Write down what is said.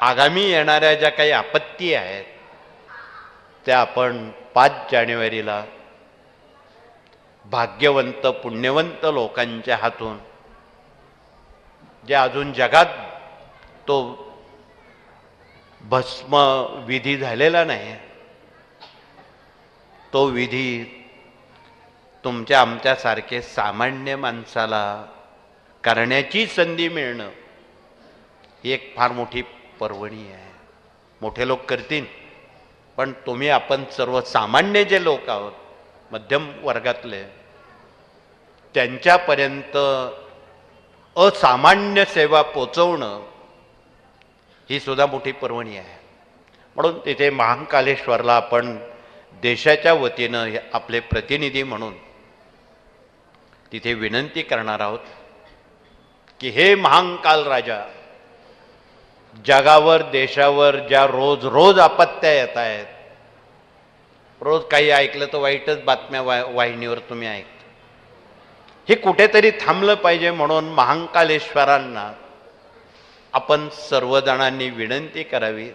आगामी येणाऱ्या ज्या काही आपत्ती आहेत त्या आपण 5 जानेवारीला भाग्यवंत पुण्यवंत लोकांच्या हातून, जे अजून जगात तो भस्म विधी झालेला नाही, तो विधी तुमच्या आमच्यासारखे सामान्य माणसाला करण्याची संधी मिळणं ही एक फार मोठी पर्वणी आहे. मोठे लोक करतील, पण तुम्ही आपण सर्वसामान्य जे लोक आहोत, मध्यम वर्गातले, त्यांच्यापर्यंत असामान्य सेवा पोचवणं ही सुद्धा मोठी पर्वणी आहे. म्हणून तिथे महाकालेश्वरला आपण देशाच्या वतीनं आपले प्रतिनिधी म्हणून तिथे विनंती करणार आहोत की हे महाकाल राजा, जगावर देशावर ज्या रोज रोज आपत्त्या येत आहेत, रोज काही ऐकलं तर वाईटच बातम्या वाहिनीवर तुम्ही ऐकता, हे कुठेतरी थांबलं पाहिजे. म्हणून महाकालेश्वरांना आपण सर्वजणांनी विनंती करावी